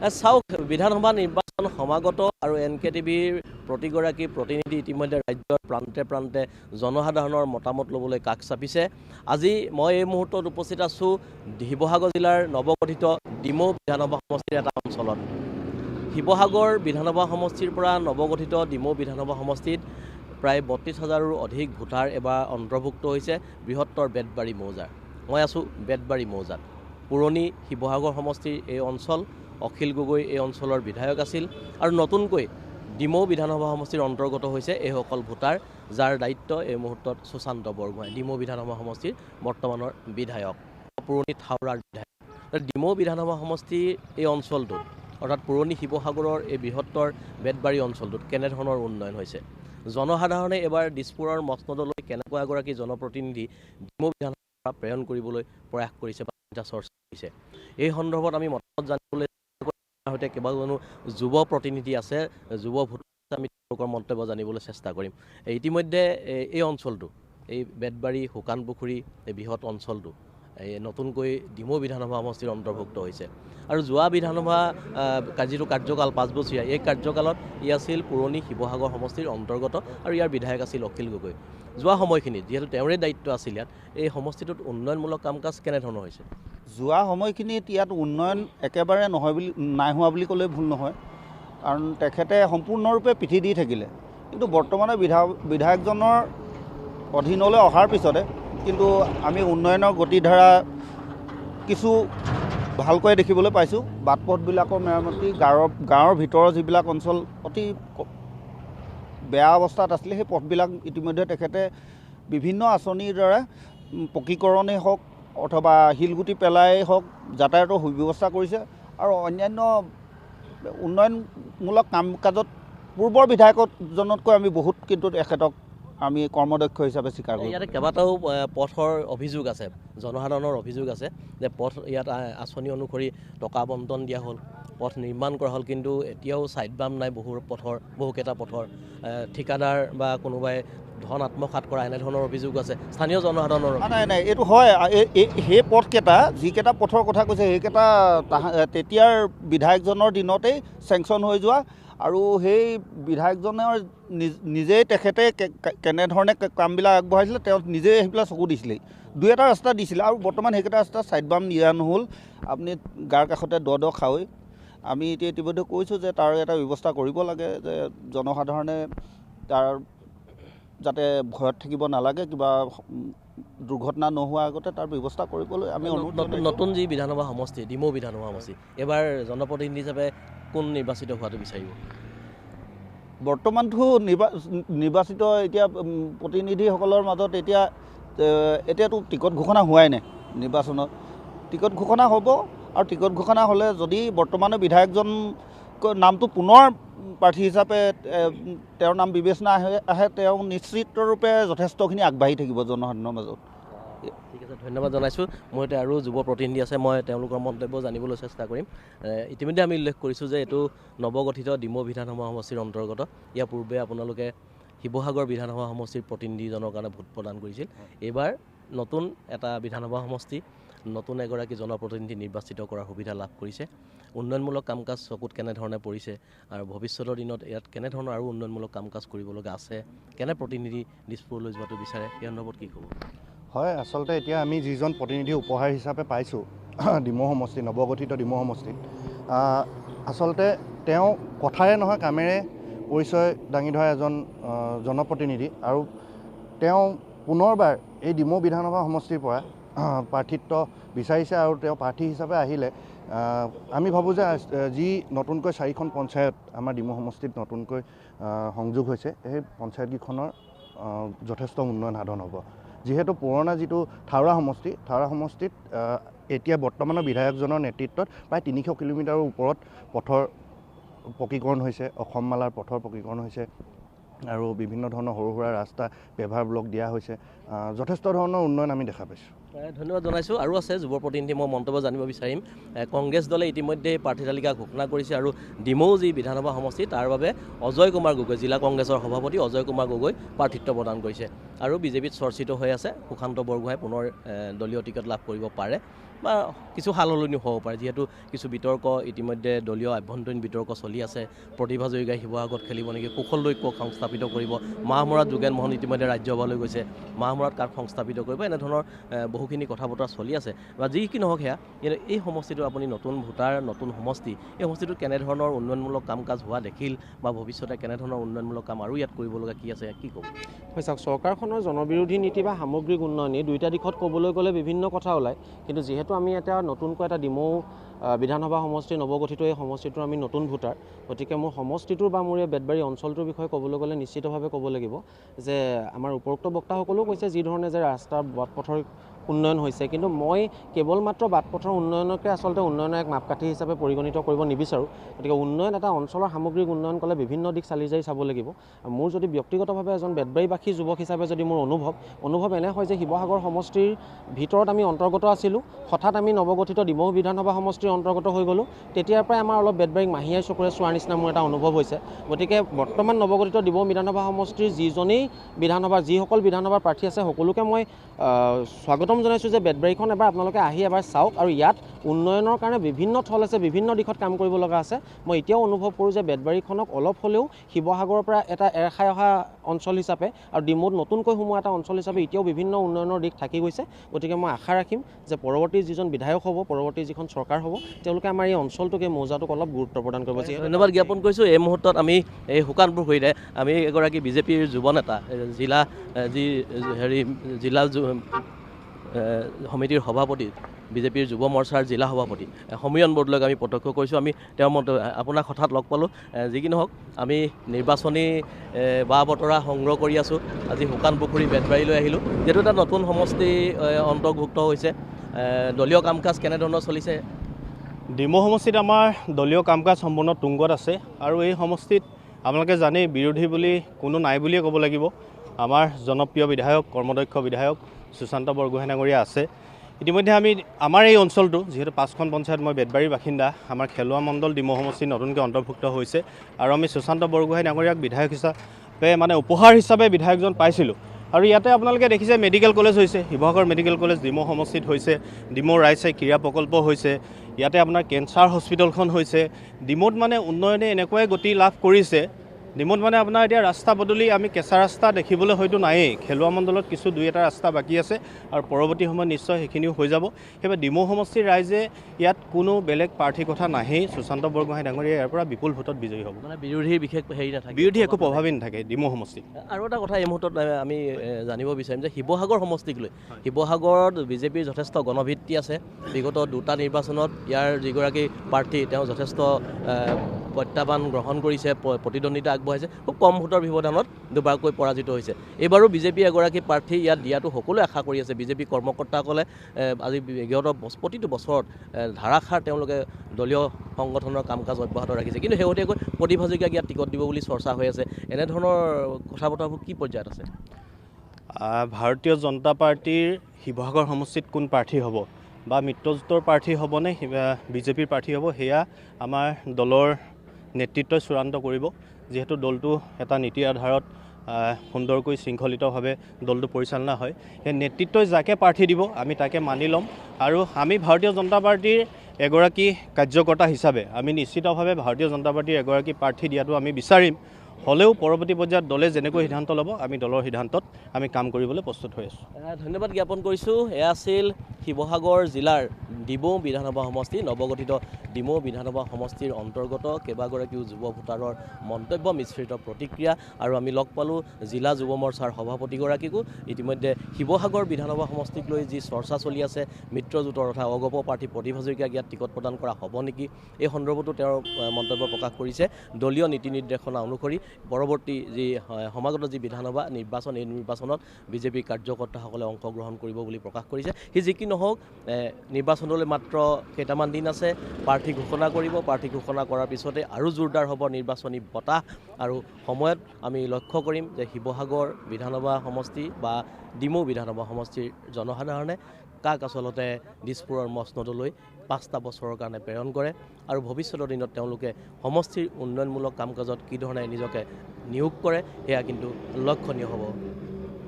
চাওক বিধানসভা নিৰ্বাচন সমাগত আৰু NKTVৰ প্ৰতিগৰাকী প্ৰতিনিধি ইতিমধ্যে ৰাজ্যৰ প্ৰান্তে প্ৰান্তে জনসাধাৰণৰ মতামত ল'বলৈ কাষ চাপিছে। আজি মই এই মুহূৰ্তত উপস্থিত আছোঁ শিৱসাগৰ জিলাৰ নৱগঠিত ডিমৌ বিধানসভা সমষ্টিৰ এটা অঞ্চলত। শিৱসাগৰ বিধানসভা সমষ্টিৰ পৰা নৱগঠিত ডিমৌ বিধানসভা সমষ্টিত প্ৰায় ৩২,০০০ৰো অধিক ভোটাৰ এবাৰ অন্তৰ্ভুক্ত হৈছে বৃহত্তৰ বেতবাৰী মৌজাৰ। মই আছোঁ বেতবাৰী মৌজাত। পুৰণি শিৱসাগৰ সমষ্টিৰ এই অঞ্চল, অখিল গগৈ এই অঞ্চলৰ বিধায়ক আছিল আৰু নতুনকৈ ডিমৌ বিধানসভা সমষ্টিৰ অন্তৰ্গত হৈছে এইসকল ভোটাৰ, যাৰ দায়িত্ব এই মুহূৰ্তত সুশান্ত বৰগোহাঁই, ডিমৌ বিধানসভা সমষ্টিৰ বৰ্তমানৰ বিধায়ক, পুৰণি থাওৰাৰ বিধায়ক। ডিমৌ বিধানসভা সমষ্টিৰ এই অঞ্চলটোত অৰ্থাৎ পুৰণি শিৱসাগৰৰ এই বৃহত্তৰ বেতবাৰী অঞ্চলটোত কেনেধৰণৰ উন্নয়ন হৈছে, জনসাধাৰণে এবাৰ দিছপুৰৰ মচনদলৈ কেনেকুৱা এগৰাকী জনপ্ৰতিনিধি ডিমৌ বিধানসভা প্ৰেৰণ কৰিবলৈ প্ৰয়াস কৰিছে বা চৰ্চা কৰিছে, এই সন্দৰ্ভত আমি মতামত জানিবলৈ সৈতে কেইবাজনো যুৱ প্ৰতিনিধি আছে, যুৱ ভোটাৰ, আমি তেওঁলোকৰ মন্তব্য জানিবলৈ চেষ্টা কৰিম। ইতিমধ্যে এই অঞ্চলটো, এই বেতবাৰী শুকানপুখুৰী এই বৃহৎ অঞ্চলটো এই নতুনকৈ ডিমৌ বিধানসভা সমষ্টিৰ অন্তৰ্ভুক্ত হৈছে আৰু যোৱা বিধানসভা যিটো কাৰ্যকাল 5 বছৰীয়া, এই কাৰ্যকালত ই আছিল পুৰণি শিৱসাগৰ সমষ্টিৰ অন্তৰ্গত আৰু ইয়াৰ বিধায়ক আছিল অখিল গগৈ। যোৱা সময়খিনিত যিহেতু তেওঁৰে দায়িত্ব আছিল ইয়াত, এই সমষ্টিটোত উন্নয়নমূলক কাম কাজ কেনেধৰণৰ হৈছে? যোৱা সময়খিনিত ইয়াত উন্নয়ন একেবাৰে নাই হোৱা বুলি ক'লে ভুল নহয়, কাৰণ তেখেতে সম্পূৰ্ণৰূপে পিঠি দি থাকিলে। কিন্তু বৰ্তমানে বিধায়কজনৰ অধীনলৈ অহাৰ পিছতে কিন্তু আমি উন্নয়নৰ গতিধাৰা কিছু ভালকৈ দেখিবলৈ পাইছোঁ। বাট পথবিলাকৰ মেৰামতি, গাঁৱৰ ভিতৰৰ যিবিলাক অঞ্চল অতি বেয়া অৱস্থাত আছিলে, সেই পথবিলাক ইতিমধ্যে তেখেতে বিভিন্ন আঁচনিৰ দ্বাৰা পকীকৰণেই হওক অথবা শিলগুটি পেলাই হওক যাতায়াতৰ সুব্যৱস্থা কৰিছে আৰু অন্যান্য উন্নয়নমূলক কাম কাজত পূৰ্বৰ বিধায়কজনতকৈ আমি বহুত কিন্তু তেখেতক আমি কৰ্মদক্ষ হিচাপে স্বীকাৰ কৰোঁ। ইয়াতে কেইবাটাও পথৰ অভিযোগ আছে, জনসাধাৰণৰ অভিযোগ আছে যে পথ ইয়াত আঁচনি অনুসৰি টকা বণ্টন দিয়া হ'ল, পথ নিৰ্মাণ কৰা হ'ল, কিন্তু এতিয়াও ছাইড বাম নাই বহুকেইটা পথৰ। ঠিকাদাৰ বা কোনোবাই ধন আত্মসাৎ কৰা এনেধৰণৰ অভিযোগ আছে স্থানীয় জনসাধাৰণৰ। নাই, এইটো হয়। সেই পথকেইটা, যিকেইটা পথৰ কথা কৈছে, সেইকেইটা তেতিয়াৰ বিধায়কজনৰ দিনতেই চেংচন হৈ যোৱা আৰু সেই বিধায়কজনৰ নিজেই তেখেতে কেনেধৰণে কামবিলাক আগবঢ়াইছিলে তেওঁ নিজেই সেইবিলাক চকু দিছিলেই। 2-এটা ৰাস্তা দিছিলে আৰু বৰ্তমান সেইকেইটা ৰাস্তা ছাইড বাম দিয়া নহ'ল। আপুনি গাৰ কাষতে দ খাৱৈ। আমি এতিয়া ইতিমধ্যে কৈছোঁ যে তাৰ এটা ব্যৱস্থা কৰিব লাগে, যে জনসাধাৰণে তাৰ যাতে ভয়ত থাকিব নালাগে, কিবা দুৰ্ঘটনা নোহোৱাৰ আগতে তাৰ ব্যৱস্থা কৰিবলৈ আমি নতুন যি বিধানসভা সমষ্টি, ডিমৌ বিধানসভা সমষ্টি, এইবাৰ জনপ্ৰতিনিধি হিচাপে কোন নিৰ্বাচিত হোৱাটো বিচাৰিব? বৰ্তমানটো নিৰ্বাচিত এতিয়া প্ৰতিনিধিসকলৰ মাজত এতিয়াতো টিকট ঘোষণা হোৱাই নাই। নিৰ্বাচনত টিকট ঘোষণা হ'ব আৰু টিকট ঘোষণা হ'লে যদি বৰ্তমানৰ বিধায়কজন নামটো পুনৰ প্ৰাৰ্থী হিচাপে তেওঁৰ নাম বিবেচনা আহে, তেওঁ নিশ্চিতৰূপে যথেষ্টখিনি আগবাঢ়ি থাকিব জনসাধাৰণৰ মাজত। ঠিক আছে, ধন্যবাদ জনাইছোঁ। মোৰ এতিয়া আৰু যুৱ প্ৰতিনিধি আছে, মই তেওঁলোকৰ মন্তব্য জানিবলৈ চেষ্টা কৰিম। ইতিমধ্যে আমি উল্লেখ কৰিছোঁ যে এইটো নৱগঠিত ডিমৌ বিধানসভা সমষ্টিৰ অন্তৰ্গত। ইয়াৰ পূৰ্বে আপোনালোকে শিৱসাগৰ বিধানসভা সমষ্টিৰ প্ৰতিনিধিজনৰ কাৰণে ভোট প্ৰদান কৰিছিল। এইবাৰ নতুন এটা বিধানসভা সমষ্টি, নতুন এগৰাকী জনপ্ৰতিনিধি নিৰ্বাচিত কৰাৰ সুবিধা লাভ কৰিছে। উন্নয়নমূলক কাম কাজ চকুত কেনেধৰণে পৰিছে আৰু ভৱিষ্যতৰ দিনত ইয়াত কেনেধৰণৰ আৰু উন্নয়নমূলক কাম কাজ কৰিবলগা আছে, কেনে প্ৰতিনিধি দিছপুৰলৈ যোৱাটো বিচাৰে, এই সন্দৰ্ভত কি ক'ব? হয়, আচলতে এতিয়া আমি যিজন প্ৰতিনিধি উপহাৰ হিচাপে পাইছোঁ ডিমৌ সমষ্টি, নৱগঠিত ডিমৌ সমষ্টিত, আচলতে তেওঁ কথাৰে নহয় কামেৰে পৰিচয় দাঙি ধৰা এজন জনপ্ৰতিনিধি আৰু তেওঁ পুনৰবাৰ এই ডিমৌ বিধানসভা সমষ্টিৰ পৰা প্ৰাৰ্থিত্ব বিচাৰিছে আৰু তেওঁ প্ৰাৰ্থী হিচাপে আহিলে আমি ভাবোঁ যে যি নতুনকৈ 4খন পঞ্চায়ত আমাৰ ডিমৌ সমষ্টিত নতুনকৈ সংযোগ হৈছে, সেই পঞ্চায়তকেইখনৰ যথেষ্ট উন্নয়ন সাধন হ'ব। যিহেতু পুৰণা যিটো থাওৰা সমষ্টিত এতিয়া বৰ্তমানৰ বিধায়কজনৰ নেতৃত্বত প্ৰায় 300 কিলোমিটাৰৰ ওপৰত পথৰ পকীকৰণ হৈছে, অসমমালাৰ পথৰ পকীকৰণ হৈছে আৰু বিভিন্ন ধৰণৰ সৰু সুৰা ৰাস্তা, পেভাৰ ব্লক দিয়া হৈছে। যথেষ্ট ধৰণৰ উন্নয়ন আমি দেখা পাইছোঁ। ধন্যবাদ জনাইছোঁ। আৰু আছে যুৱ প্ৰতিনিধি, মই মন্তব্য জানিব বিচাৰিম। কংগ্ৰেছ দলে ইতিমধ্যে প্ৰাৰ্থী তালিকা ঘোষণা কৰিছে আৰু ডিমৌ যি বিধানসভা সমষ্টি তাৰ বাবে অজয় কুমাৰ গগৈ, জিলা কংগ্ৰেছৰ সভাপতি অজয় কুমাৰ গগৈ প্ৰাৰ্থিত্ব প্ৰদান কৰিছে আৰু বিজেপিত চৰ্চিত হৈ আছে সুশান্ত বৰগোহাঁই পুনৰ দলীয় টিকট লাভ কৰিব পাৰে। বা কিছু সালসলনি হ'ব পাৰে, যিহেতু কিছু বিতৰ্ক ইতিমধ্যে দলীয় আভ্যন্তৰীণ বিতৰ্ক চলি আছে। প্ৰতিভা জয়িকাই শিৱসাগৰত খেলিব নেকি, কুশল দৈত্যক সংস্থাপিত কৰিব, মাহমৰাত যোগেন মোহন ইতিমধ্যে ৰাজ্যসভালৈ গৈছে, মাহমৰাত কাক সংস্থাপিত কৰিব, এনেধৰণৰ বহুখিনি কথা বতৰা চলি আছে। বা যি কি নহওক সেয়া, এই সমষ্টিটো আপুনি নতুন ভোটাৰ, নতুন সমষ্টি, এই সমষ্টিটোত কেনেধৰণৰ উন্নয়নমূলক কাম কাজ হোৱা দেখিল বা ভৱিষ্যতে কেনেধৰণৰ উন্নয়নমূলক কাম আৰু ইয়াত কৰিবলগা কি আছে, কি ক'ব? হয়, চাওক, চৰকাৰখনৰ জনবিৰোধী নীতি বা সামগ্ৰিক উন্নয়ন এই দুইটা দিশত ক'বলৈ গ'লে বিভিন্ন কথা ওলায়। কিন্তু যিহেতু আমি এতিয়া নতুনকৈ এটা ডিমৌ বিধানসভা সমষ্টি নৱগঠিত এই সমষ্টিটোৰ আমি নতুন ভোটাৰ, গতিকে মোৰ সমষ্টিটোৰ বা মোৰ এই বেতবাৰী অঞ্চলটোৰ বিষয়ে ক'বলৈ গ'লে নিশ্চিতভাৱে ক'ব লাগিব যে আমাৰ উপৰোক্ত বক্তাসকলেও কৈছে যি ধৰণে যে ৰাস্তাৰ বাট পথৰ উন্নয়ন হৈছে, কিন্তু মই কেৱল মাত্ৰ বাট পথৰ উন্নয়নকে আচলতে উন্নয়নৰ এক মাপকাঠি হিচাপে পৰিগণিত কৰিব নিবিচাৰোঁ। গতিকে উন্নয়ন এটা অঞ্চলৰ সামগ্ৰিক উন্নয়ন ক'লে বিভিন্ন দিশ চালি জাৰি চাব লাগিব। মোৰ যদি ব্যক্তিগতভাৱে এজন বেতবাৰীবাসী যুৱক হিচাপে যদি মোৰ অনুভৱ এনে হয় যে শিৱসাগৰ সমষ্টিৰ ভিতৰত আমি অন্তৰ্গত আছিলোঁ, হঠাৎ আমি নৱগঠিত ডিমৌ বিধানসভা সমষ্টিৰ অন্তৰ্গত হৈ গ'লোঁ, তেতিয়াৰ পৰাই আমাৰ অলপ বেতবাৰীক মাহীয়াই চকুৰে চোৱাৰ নিচিনা মোৰ এটা অনুভৱ হৈছে। গতিকে বৰ্তমান নৱগঠিত ডিমৌ বিধানসভা সমষ্টিৰ যিসকল বিধানসভাৰ প্ৰাৰ্থী আছে সকলোকে মই স্বাগতম জনাইছোঁ যে বেতবাৰীখন এবাৰ আপোনালোকে আহি এবাৰ চাওক, আৰু ইয়াত উন্নয়নৰ কাৰণে বিভিন্ন থল আছে, বিভিন্ন দিশত কাম কৰিব লগা আছে। মই এতিয়াও অনুভৱ কৰোঁ যে বেতবাৰীখনক অলপ হ'লেও শিৱসাগৰৰ পৰা এটা এৰ খাই অহা অঞ্চল হিচাপে আৰু ডিমৌত নতুনকৈ সোমোৱা এটা অঞ্চল হিচাপে এতিয়াও বিভিন্ন উন্নয়নৰ দিশ থাকি গৈছে। গতিকে মই আশা ৰাখিম যে পৰৱৰ্তী যিজন বিধায়ক হ'ব, পৰৱৰ্তী যিখন চৰকাৰ হ'ব, তেওঁলোকে আমাৰ এই অঞ্চলটোক, এই মৌজাটোক অলপ গুৰুত্ব প্ৰদান কৰিব। ধন্যবাদ জ্ঞাপন কৰিছোঁ। এই মুহূৰ্তত আমি এই শুকানপুখুৰীতে আমি এগৰাকী বিজেপিৰ যুৱ নেতা, জিলা সমিতিৰ সভাপতি, বিজেপিৰ যুৱ মৰ্চাৰ জিলা সভাপতি সমীৰণ বৰদলৈক আমি প্ৰত্যক্ষ কৰিছোঁ। আমি তেওঁৰ মতে আপোনাক হঠাৎ লগ পালোঁ। যি কি নহওক, আমি নিৰ্বাচনী বা বতৰা সংগ্ৰহ কৰি আছোঁ। আজি শুকানপুখুৰী বেতবাৰীলৈ আহিলোঁ, যিহেতু এটা নতুন সমষ্টি অন্তৰ্ভুক্ত হৈছে। দলীয় কাম কাজ কেনেধৰণৰ চলিছে? ডিমৌ সমষ্টিত আমাৰ দলীয় কাম কাজ সম্পূৰ্ণ তুংগত আছে, আৰু এই সমষ্টিত আপোনালোকে জানেই বিৰোধী বুলি কোনো নাই বুলিয়ে ক'ব লাগিব। আমাৰ জনপ্ৰিয় বিধায়ক, কৰ্মদক্ষ বিধায়ক সুশান্ত বৰগোহাঁই ডাঙৰীয়া আছে। ইতিমধ্যে আমাৰ এই অঞ্চলটো যিহেতু 5খন পঞ্চায়ত, মই বেতবাৰীৰ বাসিন্দা, আমাৰ খেলুৱা মণ্ডল ডিমৌ সমষ্টিত নতুনকৈ অন্তৰ্ভুক্ত হৈছে, আৰু আমি সুশান্ত বৰগোহাঁই ডাঙৰীয়াক বিধায়ক হিচাপে উপহাৰ হিচাপে বিধায়কজন পাইছিলোঁ। আৰু ইয়াতে আপোনালোকে দেখিছে মেডিকেল কলেজ হৈছে, শিৱসাগৰ মেডিকেল কলেজ ডিমৌ সমষ্টিত হৈছে, ডিমৌ ৰাইজচাই ক্ৰীড়া প্ৰকল্প হৈছে, ইয়াতে আপোনাৰ কেঞ্চাৰ হস্পিটেলখন হৈছে। ডিমৌত উন্নয়নে এনেকুৱাই গতি লাভ কৰিছে, ডিমৌত আপোনাৰ এতিয়া ৰাস্তা পদূলি আমি কেঁচা ৰাস্তা দেখিবলৈ হয়তো নায়েই, খেলুৱা মণ্ডলত কিছু দুই এটা ৰাস্তা বাকী আছে, আৰু পৰৱৰ্তী সময়ত নিশ্চয় সেইখিনিও হৈ যাব। সেইবাবে ডিমৌ সমষ্টিৰ ৰাইজে ইয়াত কোনো বেলেগ প্ৰাৰ্থীৰ কথা নাহেই, সুশান্ত বৰগোহাঁই ডাঙৰীয়া ইয়াৰ পৰা বিপুল ভোটত বিজয়ী হ'ব। বিৰোধীৰ বিশেষ হেৰি নাথাকে, বিৰোধী একো প্ৰভাৱেই নাথাকে ডিমৌ সমষ্টিত। আৰু এটা কথা এই মুহূৰ্তত আমি জানিব বিচাৰিম যে শিৱসাগৰ সমষ্টিক লৈ শিৱসাগৰত বিজেপিৰ যথেষ্ট গণভিত্তি আছে। বিগত দুটা নিৰ্বাচনত ইয়াৰ যিগৰাকী প্ৰাৰ্থী তেওঁ যথেষ্ট প্ৰত্যাহ্বান গ্ৰহণ কৰিছে, প্ৰতিদ্বন্দ্বিতা আগবঢ়াইছে, খুব কম ভোটৰ ব্যৱধানত দুবাৰকৈ পৰাজিত হৈছে। এইবাৰো বিজেপি এগৰাকী প্ৰাৰ্থী ইয়াত দিয়াটো সকলোৱে আশা কৰি আছে। বিজেপি কৰ্মকৰ্তাসকলে আজি বিগত প্ৰতিটো বছৰত ধাৰাসাৰ তেওঁলোকে দলীয় সংগঠনৰ কাম কাজ অব্যাহত ৰাখিছে, কিন্তু শেহতীয়াকৈ প্ৰতিভা জয়িকাক ইয়াত টিকট দিব বুলি চৰ্চা হৈ আছে। এনেধৰণৰ কথা বতৰাবোৰ কি পৰ্যায়ত আছে? ভাৰতীয় জনতা পাৰ্টীৰ শিৱসাগৰ সমষ্টিত কোন প্ৰাৰ্থী হ'ব বা মিত্ৰজোঁটৰ প্ৰাৰ্থী হ'বনে বিজেপিৰ প্ৰাৰ্থী হ'ব, সেয়া আমাৰ দলৰ নেতৃত্বই চূড়ান্ত কৰিব। যিহেতু দলটো এটা নীতিৰ আধাৰত সুন্দৰকৈ শৃংখলিতভাৱে দলটো পৰিচালনা হয়, সেই নেতৃত্বই যাকে প্ৰাৰ্থী দিব আমি তাকে মানি ল'ম। আৰু আমি ভাৰতীয় জনতা পাৰ্টীৰ এগৰাকী কাৰ্যকৰ্তা হিচাপে আমি নিশ্চিতভাৱে ভাৰতীয় জনতা পাৰ্টীৰ এগৰাকী প্ৰাৰ্থী দিয়াটো আমি বিচাৰিম। হ'লেও পৰৱৰ্তী পৰ্যায়ত দলে যেনেকৈ সিদ্ধান্ত ল'ব আমি দলৰ সিদ্ধান্তত আমি কাম কৰিবলৈ প্ৰস্তুত হৈ আছোঁ। ধন্যবাদ জ্ঞাপন কৰিছোঁ। এয়া আছিল শিৱসাগৰ জিলাৰ ডিমৌ বিধানসভা সমষ্টি, নৱগঠিত ডিমৌ বিধানসভা সমষ্টিৰ অন্তৰ্গত কেইবাগৰাকীও যুৱ ভোটাৰৰ মন্তব্য মিশ্ৰিত প্ৰতিক্ৰিয়া। আৰু আমি লগ পালোঁ জিলা যুৱ মৰ্চাৰ সভাপতিগৰাকীকো। ইতিমধ্যে শিৱসাগৰ বিধানসভা সমষ্টিক লৈ যি চৰ্চা চলি আছে, মিত্ৰজোঁটৰ তথা অগপ প্ৰাৰ্থী প্ৰতিভা জয়িকাক ইয়াত টিকট প্ৰদান কৰা হ'ব নেকি, এই সন্দৰ্ভতো তেওঁৰ মন্তব্য প্ৰকাশ কৰিছে। দলীয় নীতি নিৰ্দেশনা অনুসৰি পৰৱৰ্তী যি সমাগত যি বিধানসভা নিৰ্বাচন, এই নিৰ্বাচনত বিজেপিৰ কাৰ্যকৰ্তাসকলে অংশগ্ৰহণ কৰিব বুলি প্ৰকাশ কৰিছে। সি যি কি নহওক, নিৰ্বাচনলৈ মাত্ৰ কেইটামান দিন আছে, প্ৰাৰ্থী ঘোষণা কৰিব। প্ৰাৰ্থী ঘোষণা কৰাৰ পিছতে আৰু জোৰদাৰ হ'ব নিৰ্বাচনী বতাহ। আৰু সময়ত আমি লক্ষ্য কৰিম যে শিৱসাগৰ বিধানসভা সমষ্টি বা ডিমৌ বিধানসভা সমষ্টিৰ জনসাধাৰণে কাক আচলতে দিছপুৰৰ মচনদলৈ 5টা বছৰৰ কাৰণে প্ৰেৰণ কৰে, আৰু ভৱিষ্যতৰ দিনত তেওঁলোকে সমষ্টিৰ উন্নয়নমূলক কাম কাজত কি ধৰণে নিজকে নিয়োগ কৰে, সেয়া কিন্তু লক্ষণীয় হ'ব।